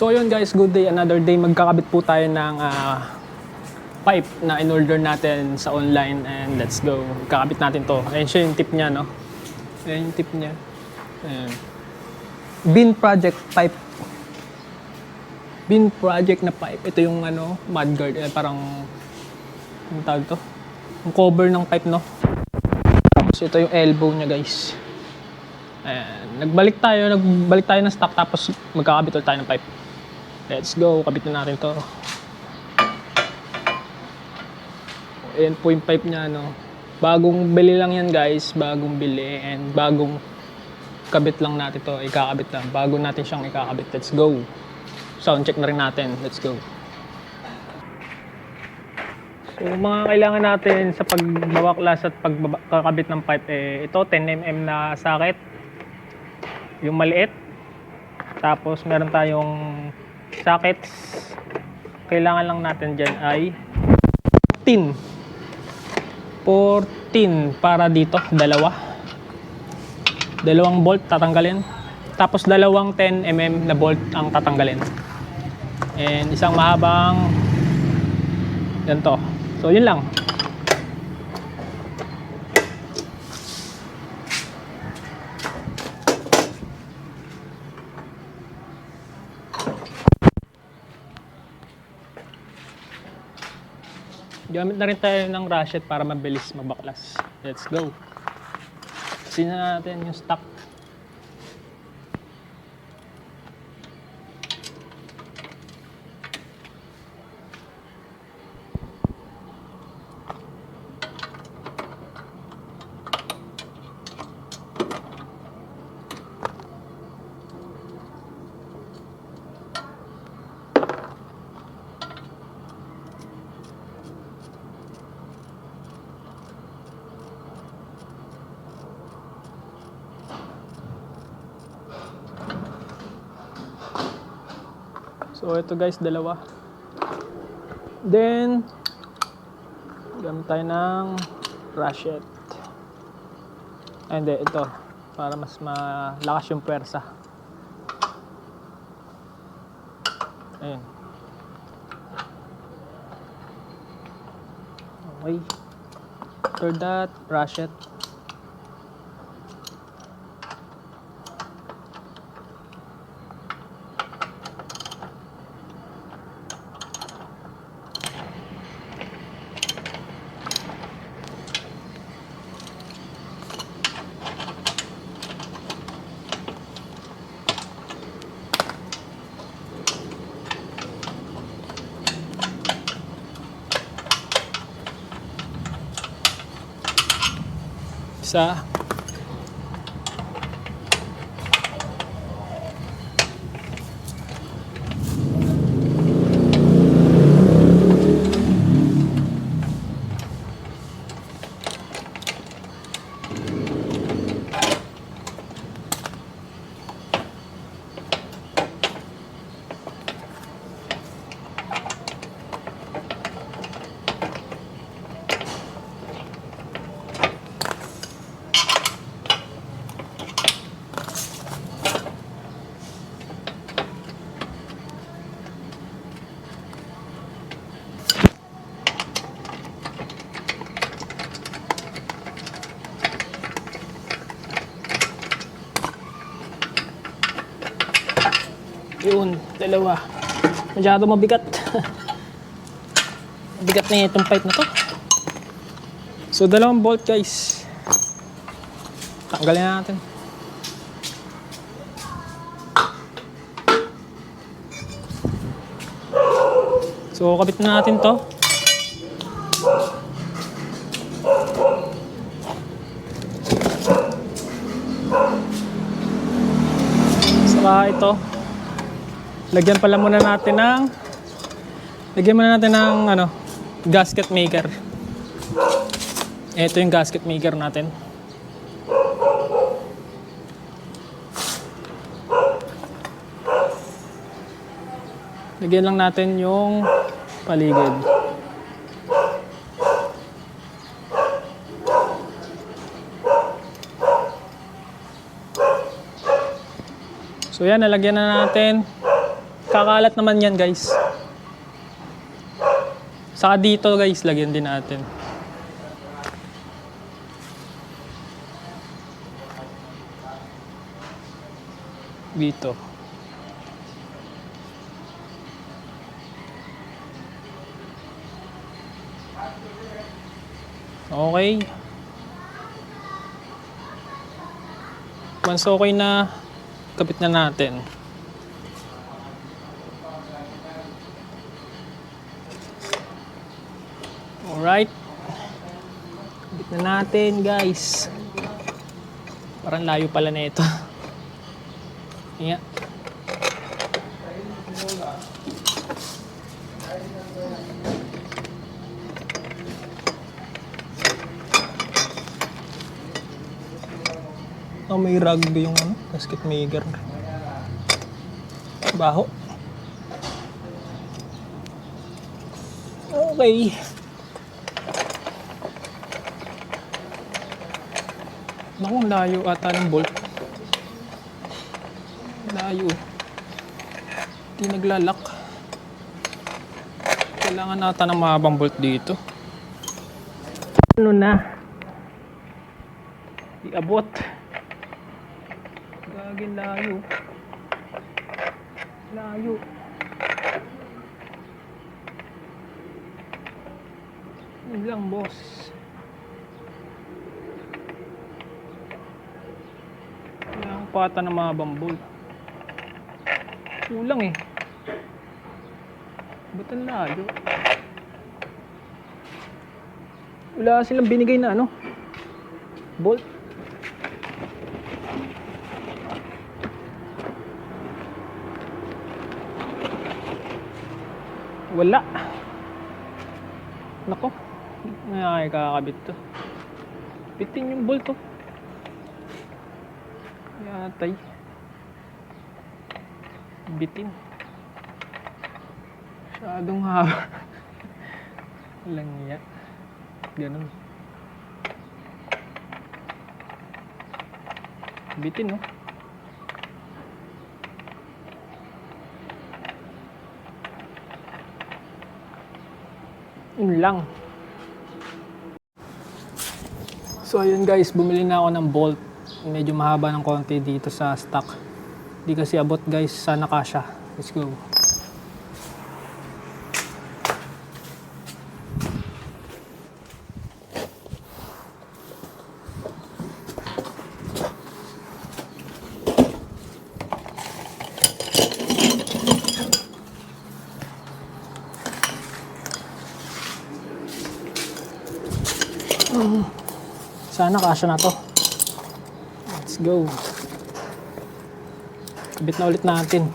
So yun guys, good day, another day. Magkakabit po tayo ng pipe na in-order natin sa online, and let's go. Magkakabit natin to. Ayan siya yung tip niya, no? Ayan yung tip niya. Ayan. Bin project pipe. Bin project na pipe. Ito yung mudguard. Parang, ang tawag to? Yung cover ng pipe, no? Tapos ito yung elbow niya, guys. Ayan. Nagbalik tayo ng stock, tapos magkakabit ulit tayo ng pipe. Let's go, kabit na natin to. Ayan po yung pipe niya, no? Bagong bili lang yan, guys. Bagong bili, and bagong kabit lang natin to. Ikakabit lang. Bago natin siyang ikakabit. Let's go. Sound check na rin natin. Let's go. So, mga kailangan natin sa pagbabaklas at pagkakabit ng pipe, ito 10mm na socket. Yung maliit. Tapos meron tayong sockets. Kailangan lang natin dyan ay 14 para dito, dalawang bolt tatanggalin, tapos dalawang 10mm na bolt ang tatanggalin, and isang mahabang ganito. So yun lang. Gamit na rin tayo ng ratchet para mabilis magbaklas. Let's go. Kasi na natin yung stock. So ito guys, dalawa. Then gamit tayo ng ratchet. And then ito para mas malakas yung puwersa. Ayun. Okay. After that, ratchet. Isa. Yun, dalawa. Masyado mabigat. Mabigat na itong pipe na to. So, dalawang bolt guys. Tanggalin natin. So, kabit na natin to. Saka ito. Lagyan muna natin ng gasket maker. Ito yung gasket maker natin. Lagyan lang natin yung paligid. So yan, nalagyan na natin. Kakalat naman yan guys. Saka dito guys, lagyan din natin. Dito. Okay. Once okay na, kapit na natin. Alright. Kapit na natin guys. Parang layo pala na ito. Yeah. Oh, may rugby yung ano, basket maker. Baho. Okay. Naku, ang layo ata ng bolt. Layo. Hindi naglalak. Kailangan ata ng mahabang bolt dito. Ano na? Iabot. Gagin layo. Layo. Yun lang, boss. Kailangan pata ng mahabang bolt. Kulang eh. Ba't ang layo? Wala silang binigay na ano, bolt. Wala. Nako, ay kakabit to. Bitin yung bolt to. Yatay. Bitin. Masyadong haba. Walang iya. Ganun. Bitin, no? Yun lang. So ayun guys, bumili na ako ng bolt. Medyo mahaba ng konti dito sa stock. Di kasi abot guys, sana kasya. Let's go. Sana kasya na to. Let's go. Kabit na ulit natin.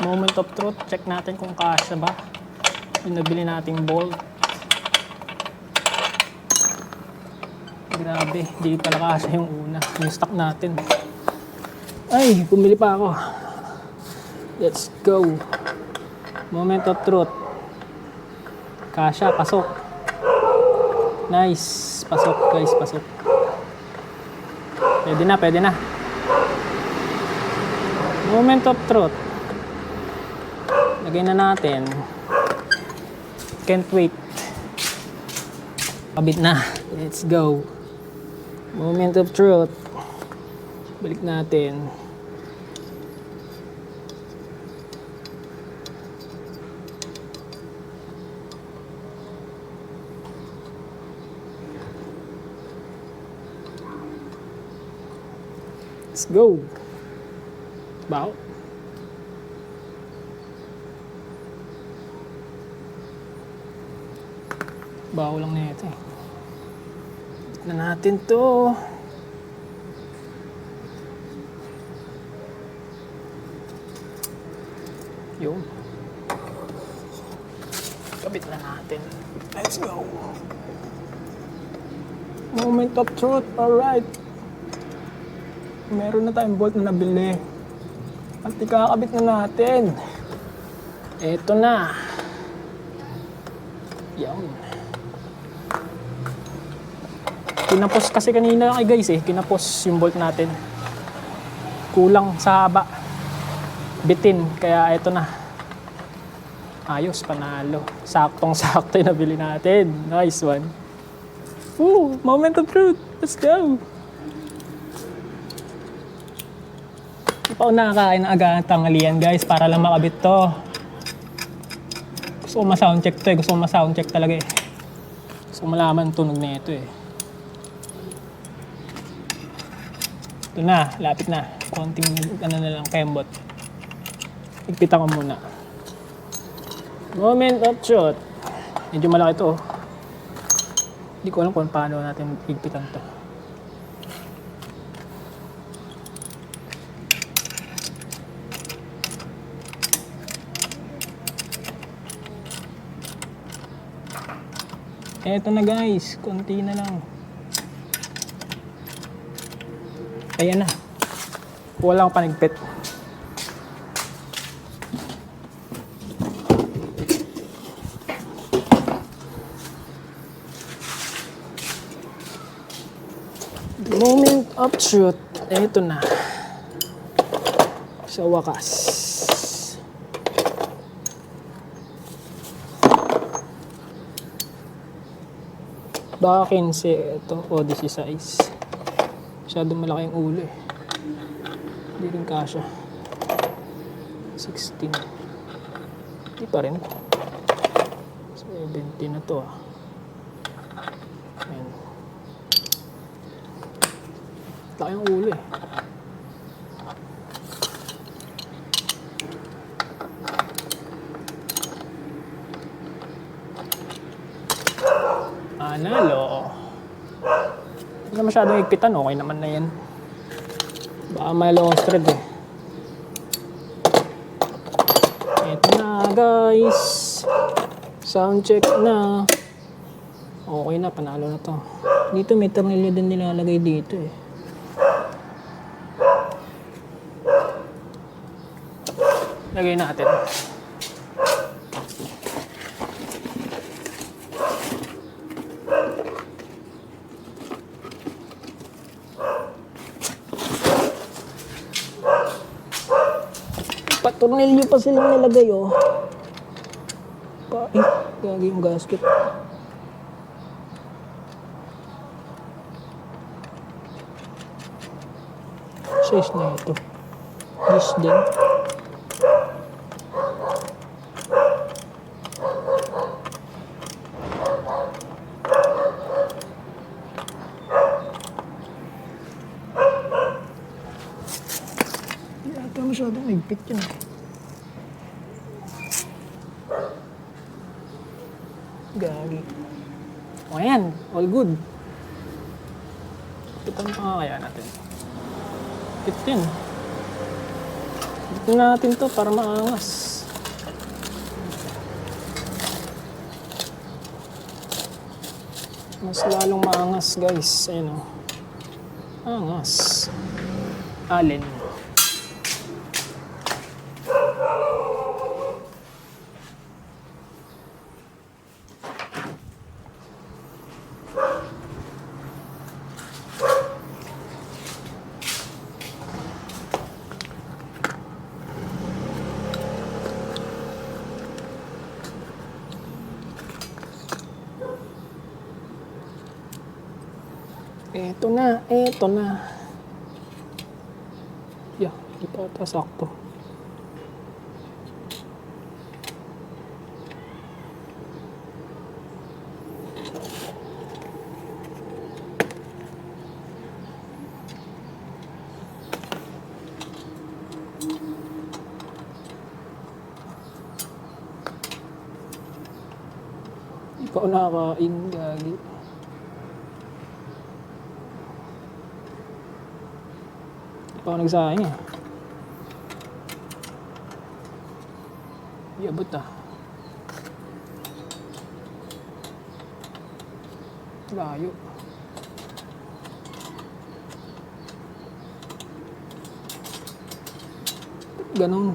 Moment of truth, check natin kung kasya ba yung nabili nating bolt. Grabe, di pala kasya yung una, yung stock natin. Ay, bumili pa ako. Let's go. Moment of truth. Kasya, pasok. Nice, pasok guys, pasok. Pwede na, pwede na. Moment of truth. Lagay na natin. Can't wait. Kabit na. Let's go. Moment of truth. Balik natin. Let's go. Baho. Baho lang na ito eh. Na natin to. Yun. Kabit na natin. Let's go. Moment of truth. Alright. Meron na tayong bolt na nabili. At ikakabit na natin. Eto na. Yan. Kinapos kasi kanina kay guys eh. Kinapos yung bolt natin. Kulang sa haba. Bitin. Kaya eto na. Ayos, panalo. Saktong-sakto yung nabili natin. Nice one. Woo! Moment of truth. Let's go! Hindi pa ako nakakain ng aga ng tanghalian guys para lang makabit to. Gusto ko ma-soundcheck to eh. Gusto ko ma-soundcheck talaga eh. Gusto ko malaman tunog na ito eh. Ito na, lapit na. Konting ano na lang, kembot. Igpitan ko muna. Moment of truth. Medyo malaki to. Hindi ko alam kung paano natin igpitan to. Eto na guys, konti na lang. Ayan na. Walang panigpit. The moment of truth. Eto na. Sa wakas. Baka 15 ito o 16. Masyadong malaki yung ulo eh. Hindi rin kasha. 16. Hindi pa rin. 17 na to ah. Ayan. Laki yung ulo eh. Panalo. Hindi na masyadong higpitan, okay naman na yan. Baka malong thread eh. Ito na guys. Sound check na. Okay na, panalo na to. Dito may tornilyo din nilalagay dito eh. Lagay natin. Tornilyo pa silang nilagay oh. Gagi yung gasket. Size na ito. This din. Hindi ata masyadong higpit yun eh. Gagi. O yan, all good. Pitan pa kaya natin. Pitin. Pitin natin to para maangas. Mas lalong maangas guys. Ayun o. Angas. Alin. Eto na, eto na. Yeah, di pa ata sakto. Ikaw nakakain, gagi. Ikaw nagsayang eh. Iabot ah. Layo. Ganon.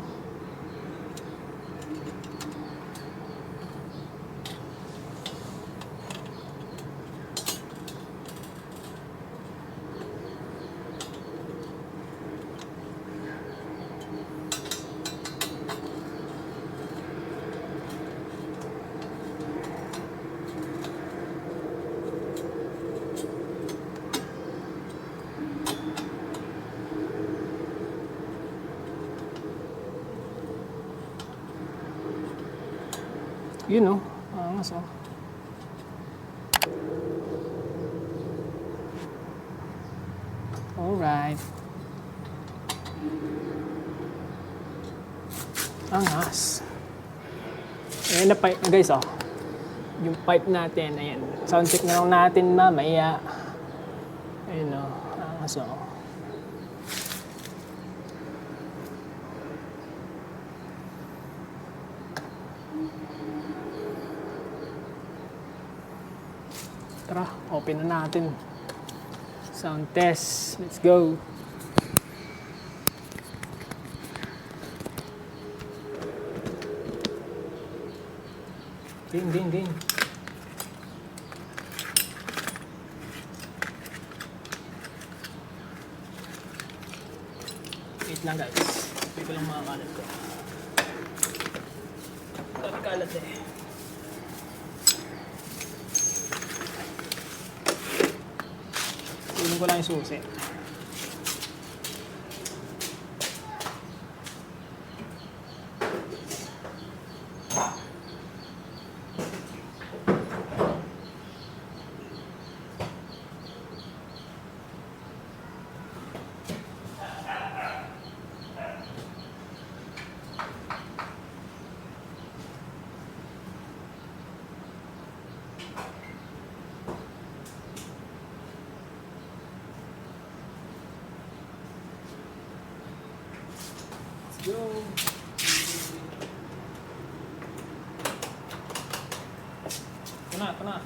Yun oh. Angas oh. Alright. Angas. Ayan na pipe guys oh. Yung pipe natin. Ayan. Sound check na lang natin mamaya. Ayun oh. Angas oh. Tara, open na natin. Sound test. Let's go. Ding, ding, ding. Wait lang guys. Hindi ko lang makakalat ko. Dami kalat eh. Kunin ko lang yung susi. Go! Ito na, ito na.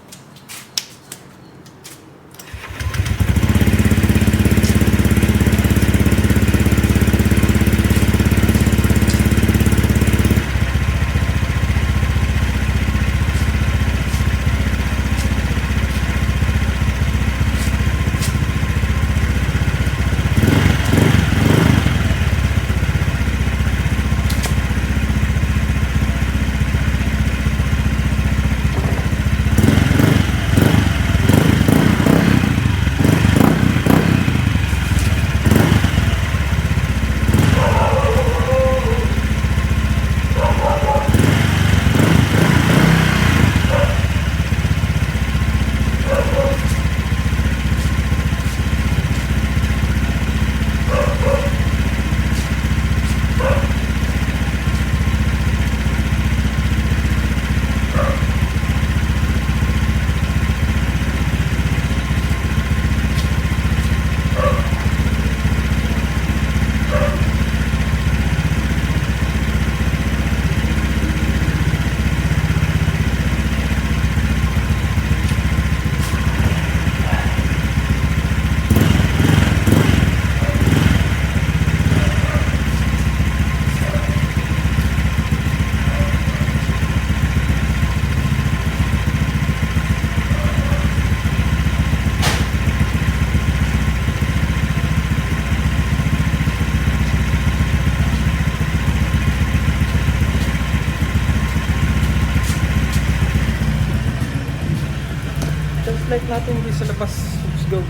Light natin dito sa labas. Let's go.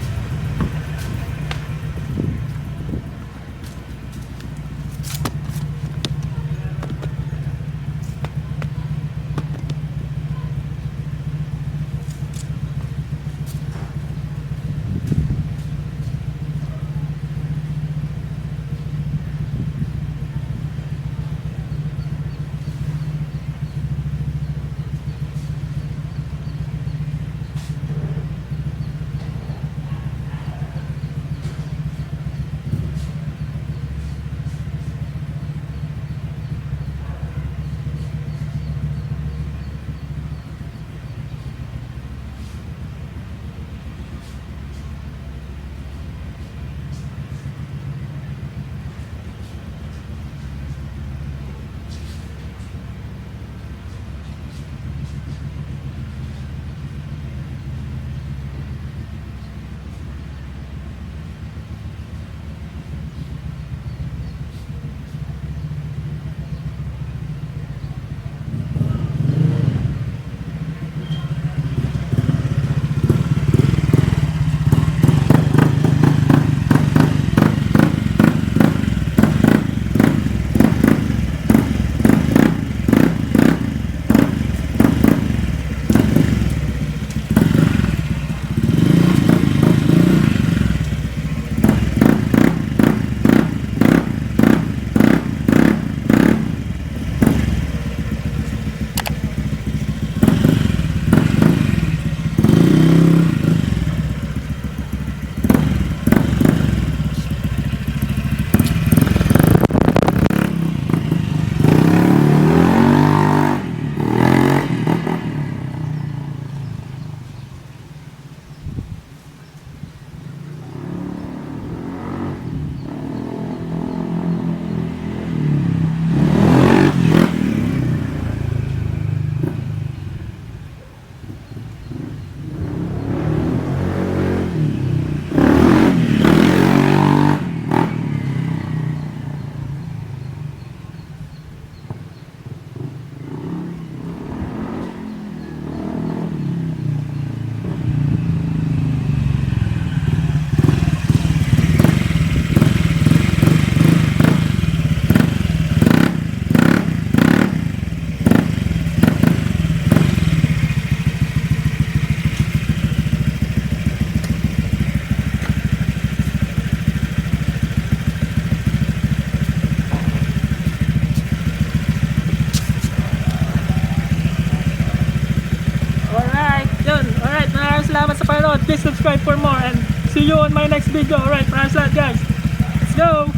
panonood. Please subscribe for more and see you on my next video. Alright, maraming salamat guys. Let's go!